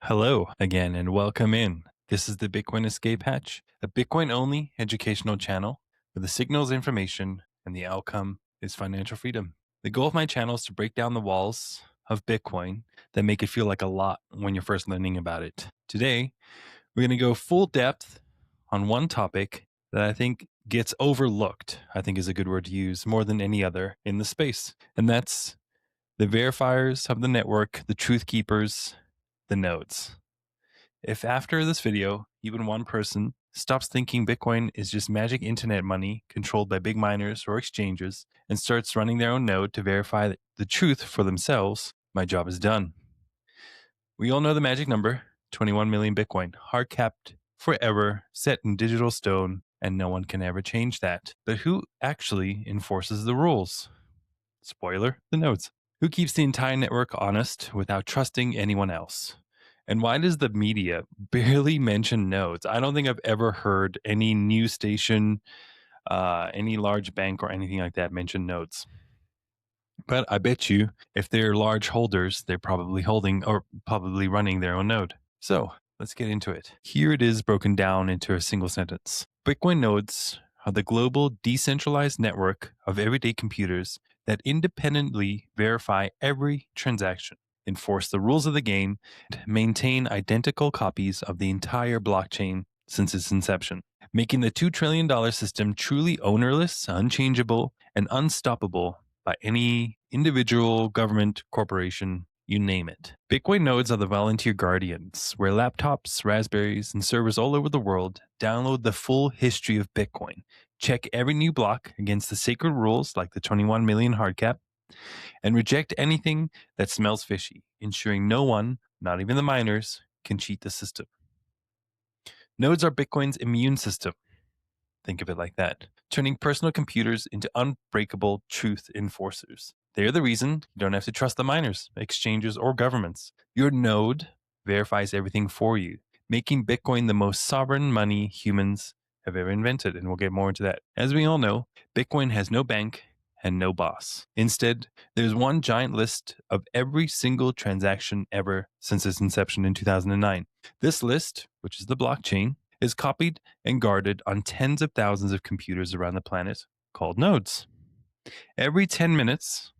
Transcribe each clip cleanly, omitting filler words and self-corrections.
Hello again and welcome in. This is the Bitcoin Escape Hatch, a Bitcoin only educational channel where the signal is information and the outcome is financial freedom. The goal of my channel is to break down the walls of Bitcoin that make it feel like a lot when you're first learning about it. Today, we're going to go full depth on one topic that I think gets overlooked, I think is a good word to use, more than any other in the space. And that's the verifiers of the network, the truth keepers, the nodes. If after this video, even one person stops thinking Bitcoin is just magic internet money controlled by big miners or exchanges and starts running their own node to verify the truth for themselves, my job is done. We all know the magic number, 21 million Bitcoin, hard capped forever, set in digital stone, and no one can ever change that. But who actually enforces the rules? Spoiler, the nodes. Who keeps the entire network honest without trusting anyone else? And why does the media barely mention nodes? I don't think I've ever heard any news station, any large bank or anything like that mention nodes. But I bet you if they're large holders, they're probably holding or probably running their own node. So let's get into it. Here it is broken down into a single sentence. Bitcoin nodes are the global decentralized network of everyday computers that independently verify every transaction, enforce the rules of the game, and maintain identical copies of the entire blockchain since its inception, making the $2 trillion system truly ownerless, unchangeable, and unstoppable by any individual, government, corporation, you name it. Bitcoin nodes are the volunteer guardians, where laptops, raspberries, and servers all over the world download the full history of Bitcoin, check every new block against the sacred rules like the 21 million hard cap, and reject anything that smells fishy, ensuring no one, not even the miners, can cheat the system. Nodes are Bitcoin's immune system. Think of it like that, turning personal computers into unbreakable truth enforcers. They're the reason you don't have to trust the miners, exchanges, or governments. Your node verifies everything for you, making Bitcoin the most sovereign money humans have ever invented, and we'll get more into that. As we all know, Bitcoin has no bank and no boss. Instead, there's one giant list of every single transaction ever since its inception in 2009. This list, which is the blockchain, is copied and guarded on tens of thousands of computers around the planet called nodes. Every 10 minutes,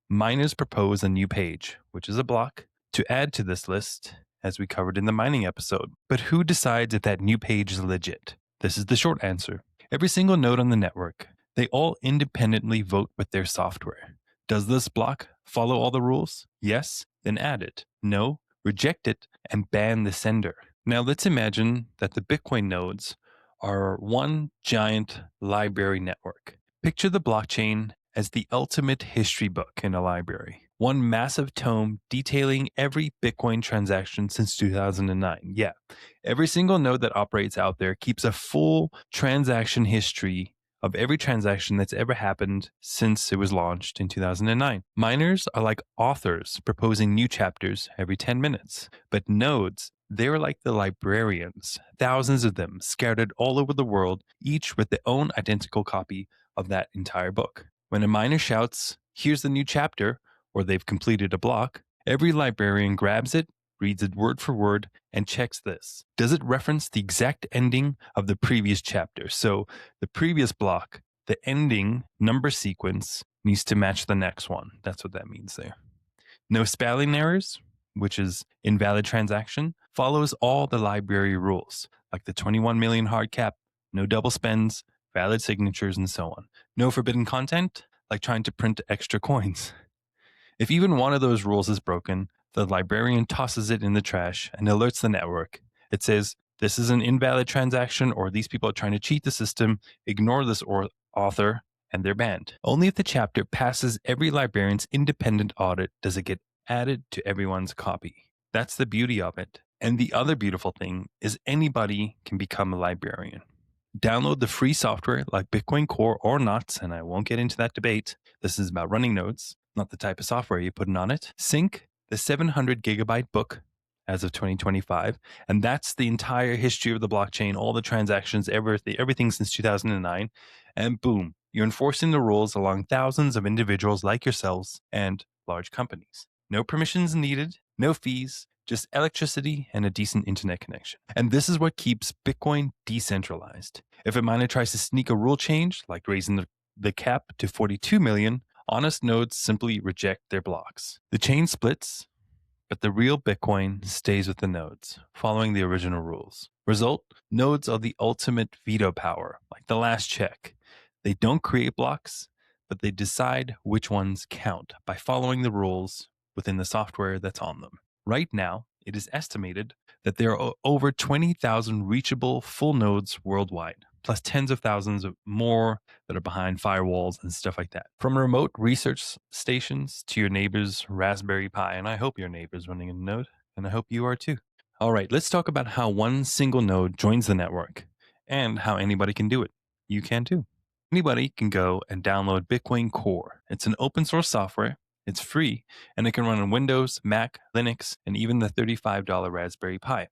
miners propose a new page, which is a block, to add to this list, as we covered in the mining episode. But who decides if that new page is legit? This is the short answer. Every single node on the network. They all independently vote with their software. Does this block follow all the rules? Yes, then add it. No, reject it and ban the sender. Now let's imagine that the Bitcoin nodes are one giant library network. Picture the blockchain as the ultimate history book in a library. One massive tome detailing every Bitcoin transaction since 2009. Yeah, every single node that operates out there keeps a full transaction history of every transaction that's ever happened since it was launched in 2009. Miners are like authors proposing new chapters every 10 minutes, but nodes, they're like the librarians, thousands of them scattered all over the world, each with their own identical copy of that entire book. When a miner shouts, "Here's the new chapter," or they've completed a block, every librarian grabs it, reads it word for word, and checks this. Does it reference the exact ending of the previous chapter? So the previous block, the ending number sequence needs to match the next one. That's what that means there. No spelling errors, which is invalid transaction, follows all the library rules, like the 21 million hard cap, no double spends, valid signatures, and so on. No forbidden content, like trying to print extra coins. If even one of those rules is broken, the librarian tosses it in the trash and alerts the network. It says, this is an invalid transaction, or these people are trying to cheat the system, ignore this author, and they're banned. Only if the chapter passes every librarian's independent audit does it get added to everyone's copy. That's the beauty of it. And the other beautiful thing is anybody can become a librarian. Download the free software like Bitcoin Core or not, and I won't get into that debate. This is about running nodes, not the type of software you're putting on it. Sync the 700 gigabyte book as of 2025, and that's the entire history of the blockchain, all the transactions, everything since 2009, and boom, you're enforcing the rules along thousands of individuals like yourselves and large companies. No permissions needed, no fees, just electricity and a decent internet connection. And this is what keeps Bitcoin decentralized. If a miner tries to sneak a rule change, like raising the cap to 42 million, honest nodes simply reject their blocks. The chain splits, but the real Bitcoin stays with the nodes, following the original rules. Result, nodes are the ultimate veto power, like the last check. They don't create blocks, but they decide which ones count by following the rules within the software that's on them. Right now, it is estimated that there are over 20,000 reachable full nodes worldwide, plus tens of thousands of more that are behind firewalls and stuff like that. From remote research stations to your neighbor's Raspberry Pi, and I hope your neighbor's running a node, and I hope you are too. All right, let's talk about how one single node joins the network and how anybody can do it. You can too. Anybody can go and download Bitcoin Core. It's an open source software. It's free, and it can run on Windows, Mac, Linux, and even the $35 Raspberry Pi.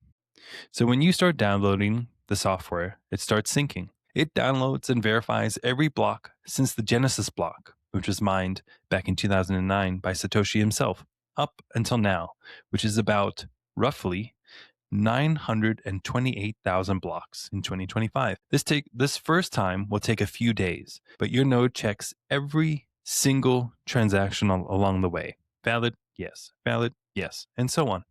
So when you start downloading the software, it starts syncing. It downloads and verifies every block since the Genesis block, which was mined back in 2009 by Satoshi himself, up until now, which is about roughly 928,000 blocks in 2025. This first time will take a few days, but your node checks every single transaction along the way. Valid, yes, and so on.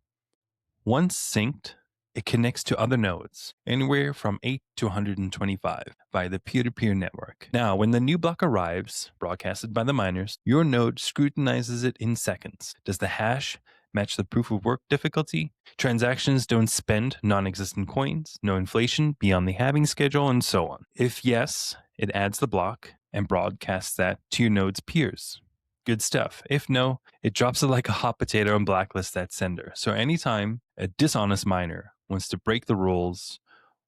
Once synced, it connects to other nodes, anywhere from 8 to 125 via the peer-to-peer network. Now, when the new block arrives, broadcasted by the miners, your node scrutinizes it in seconds. Does the hash match the proof of work difficulty? Transactions don't spend non-existent coins, no inflation beyond the halving schedule, and so on. If yes, it adds the block and broadcasts that to your node's peers. Good stuff. If no, it drops it like a hot potato and blacklists that sender. So anytime a dishonest miner wants to break the rules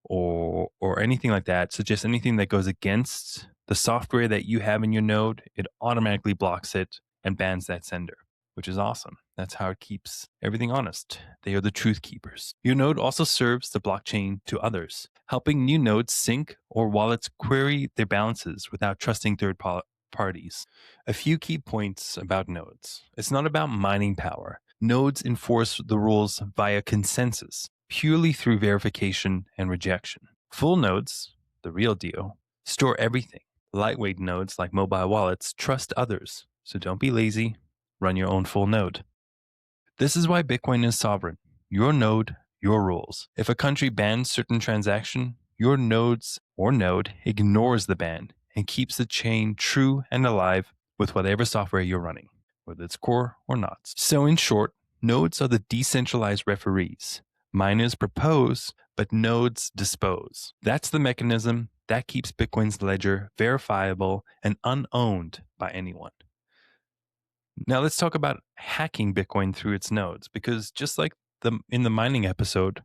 or anything like that, suggest anything that goes against the software that you have in your node, it automatically blocks it and bans that sender, which is awesome. That's how it keeps everything honest. They are the truth keepers. Your node also serves the blockchain to others, helping new nodes sync or wallets query their balances without trusting third parties. A few key points about nodes. It's not about mining power. Nodes enforce the rules via consensus, purely through verification and rejection. Full nodes, the real deal, store everything. Lightweight nodes like mobile wallets trust others, so don't be lazy. Run your own full node. This is why Bitcoin is sovereign. Your node, your rules. If a country bans certain transaction, your nodes or node ignores the ban and keeps the chain true and alive with whatever software you're running, whether it's core or not. So in short, nodes are the decentralized referees. Miners propose, but nodes dispose. That's the mechanism that keeps Bitcoin's ledger verifiable and unowned by anyone. Now let's talk about hacking Bitcoin through its nodes, because just like in the mining episode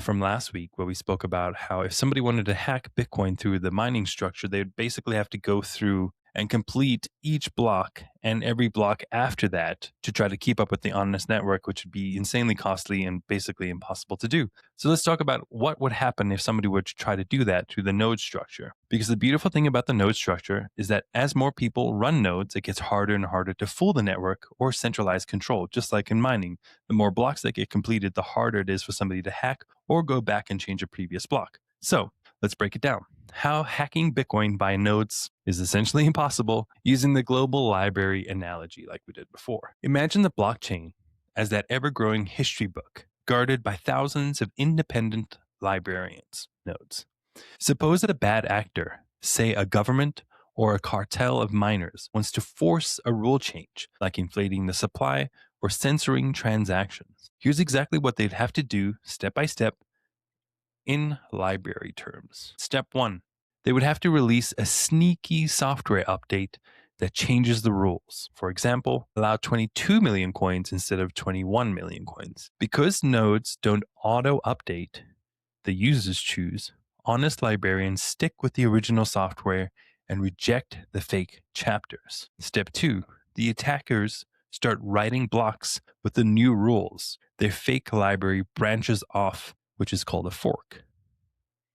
from last week, where we spoke about how if somebody wanted to hack Bitcoin through the mining structure, they'd basically have to go through and complete each block and every block after that to try to keep up with the honest network, which would be insanely costly and basically impossible to do. So let's talk about what would happen if somebody were to try to do that through the node structure. Because the beautiful thing about the node structure is that as more people run nodes, it gets harder and harder to fool the network or centralize control, just like in mining. The more blocks that get completed, the harder it is for somebody to hack or go back and change a previous block. So let's break it down. How hacking Bitcoin by nodes is essentially impossible using the global library analogy like we did before. Imagine the blockchain as that ever-growing history book guarded by thousands of independent librarians nodes. Suppose that a bad actor, say a government or a cartel of miners, wants to force a rule change, like inflating the supply or censoring transactions. Here's exactly what they'd have to do step by step in library terms. Step 1. They would have to release a sneaky software update that changes the rules. For example, allow 22 million coins instead of 21 million coins. Because nodes don't auto-update, the users choose, honest librarians stick with the original software and reject the fake chapters. Step 2. The attackers start writing blocks with the new rules. Their fake library branches off, which is called a fork.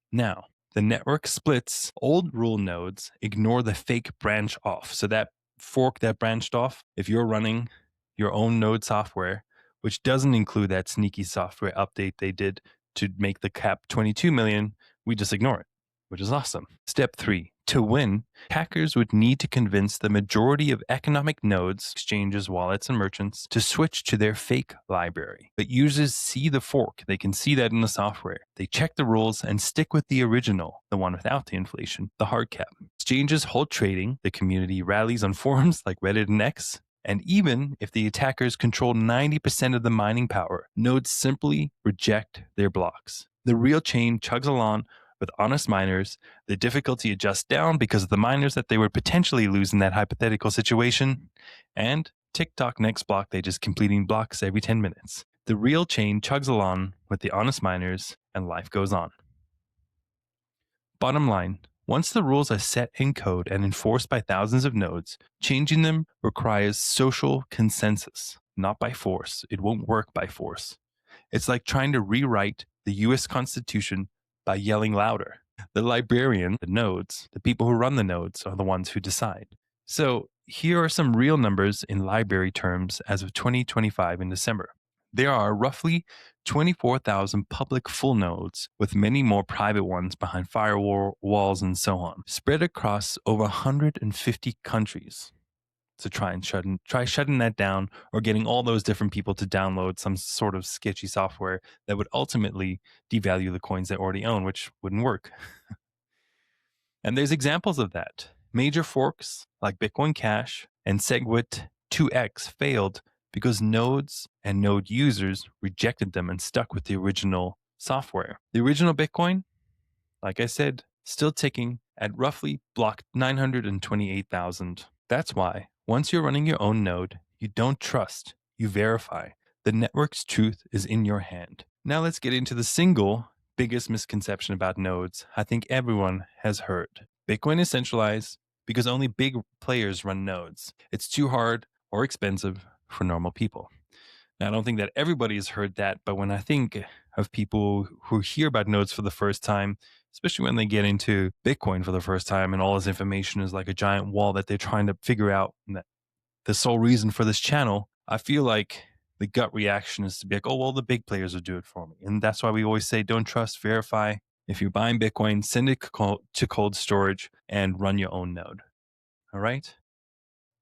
Now, the network splits. Old rule nodes ignore the fake branch off. So that fork that branched off, if you're running your own node software, which doesn't include that sneaky software update they did to make the cap 22 million. We just ignore it, which is awesome. Step 3. To win, hackers would need to convince the majority of economic nodes, exchanges, wallets, and merchants to switch to their fake library. But users see the fork. They can see that in the software. They check the rules and stick with the original, the one without the inflation, the hard cap. Exchanges hold trading. The community rallies on forums like Reddit and X. And even if the attackers control 90% of the mining power, nodes simply reject their blocks. The real chain chugs along with honest miners. The difficulty adjusts down because of the miners that they would potentially lose in that hypothetical situation. And TikTok next block, they just completing blocks every 10 minutes. The real chain chugs along with the honest miners, and life goes on. Bottom line, once the rules are set in code and enforced by thousands of nodes, changing them requires social consensus, not by force. It won't work by force. It's like trying to rewrite the US Constitution by yelling louder. The librarian, the nodes, the people who run the nodes are the ones who decide. So here are some real numbers in library terms as of 2025 in December. There are roughly 24,000 public full nodes, with many more private ones behind firewalls and so on, spread across over 150 countries. So try shutting that down, or getting all those different people to download some sort of sketchy software that would ultimately devalue the coins they already own, which wouldn't work. And there's examples of that. Major forks like Bitcoin Cash and SegWit 2x failed because nodes and node users rejected them and stuck with the original software. The original Bitcoin, like I said, still ticking at roughly block 928,000. That's why once you're running your own node, you don't trust, you verify. The network's truth is in your hand. Now let's get into the single biggest misconception about nodes I think everyone has heard. Bitcoin is centralized because only big players run nodes. It's too hard or expensive for normal people. Now, I don't think that everybody has heard that, but when I think of people who hear about nodes for the first time, especially when they get into Bitcoin for the first time and all this information is like a giant wall that they're trying to figure out, and that the sole reason for this channel, I feel like the gut reaction is to be like, oh, well, the big players will do it for me. And that's why we always say, don't trust, verify. If you're buying Bitcoin, send it to cold storage and run your own node. All right,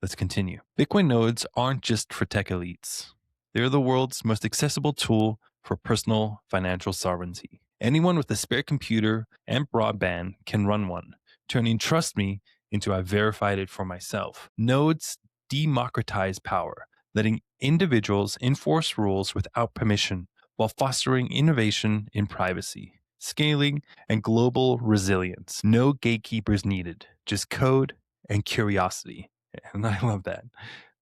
let's continue. Bitcoin nodes aren't just for tech elites. They're the world's most accessible tool for personal financial sovereignty. Anyone with a spare computer and broadband can run one, turning trust me into I verified it for myself. Nodes democratize power, letting individuals enforce rules without permission while fostering innovation in privacy, scaling, and global resilience. No gatekeepers needed, just code and curiosity. And I love that.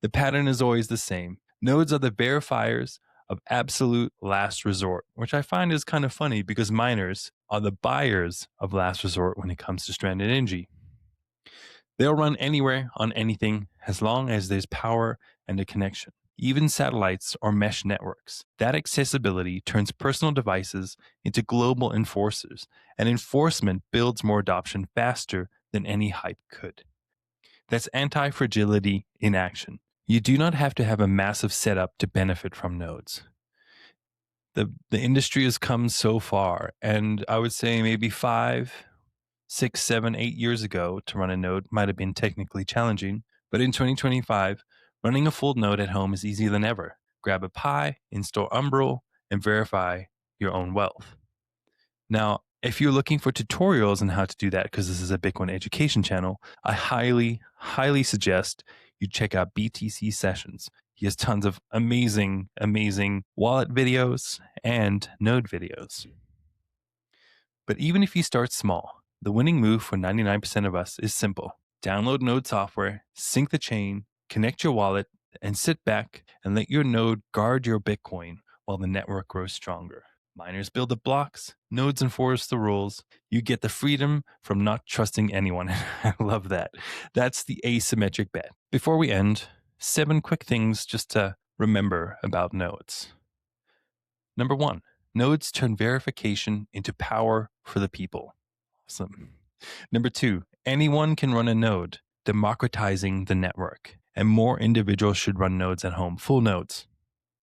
The pattern is always the same. Nodes are the verifiers of absolute last resort, which I find is kind of funny because miners are the buyers of last resort when it comes to stranded energy. They'll run anywhere on anything as long as there's power and a connection, even satellites or mesh networks. That accessibility turns personal devices into global enforcers, and enforcement builds more adoption faster than any hype could. That's anti-fragility in action. You do not have to have a massive setup to benefit from nodes. The industry has come so far, and I would say maybe 5, 6, 7, 8 years ago to run a node might have been technically challenging, but in 2025, running a full node at home is easier than ever. Grab a Pi, install Umbrel, and verify your own wealth. Now, if you're looking for tutorials on how to do that, because this is a Bitcoin education channel, I highly, highly suggest you check out BTC Sessions. He has tons of amazing, amazing wallet videos and node videos. But even if you start small, the winning move for 99% of us is simple. Download node software, sync the chain, connect your wallet, and sit back and let your node guard your Bitcoin while the network grows stronger. Miners build the blocks, nodes enforce the rules. You get the freedom from not trusting anyone. I love that. That's the asymmetric bet. Before we end, 7 quick things just to remember about nodes. Number 1, nodes turn verification into power for the people. Awesome. Number 2, anyone can run a node, democratizing the network, and more individuals should run nodes at home, full nodes.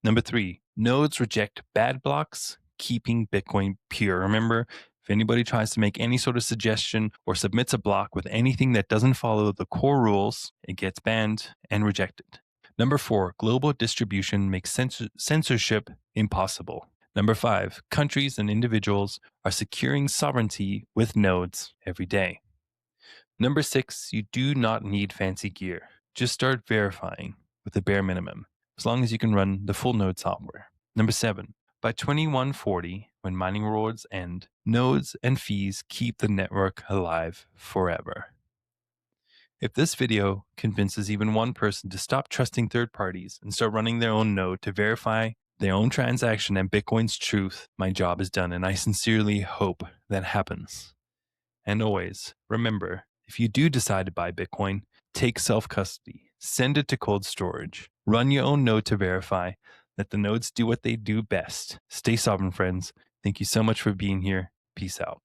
Number 3, nodes reject bad blocks, keeping Bitcoin pure. Remember, if anybody tries to make any sort of suggestion or submits a block with anything that doesn't follow the core rules, it gets banned and rejected. Number 4, global distribution makes censorship impossible. Number 5, countries and individuals are securing sovereignty with nodes every day. Number 6, you do not need fancy gear. Just start verifying with the bare minimum, as long as you can run the full node software. Number 7, by 2140, when mining rewards end, nodes and fees keep the network alive forever. If this video convinces even one person to stop trusting third parties and start running their own node to verify their own transaction and Bitcoin's truth, my job is done, and I sincerely hope that happens. And always, remember, if you do decide to buy Bitcoin, take self-custody, send it to cold storage, run your own node to verify, let the nodes do what they do best. Stay sovereign, friends. Thank you so much for being here. Peace out.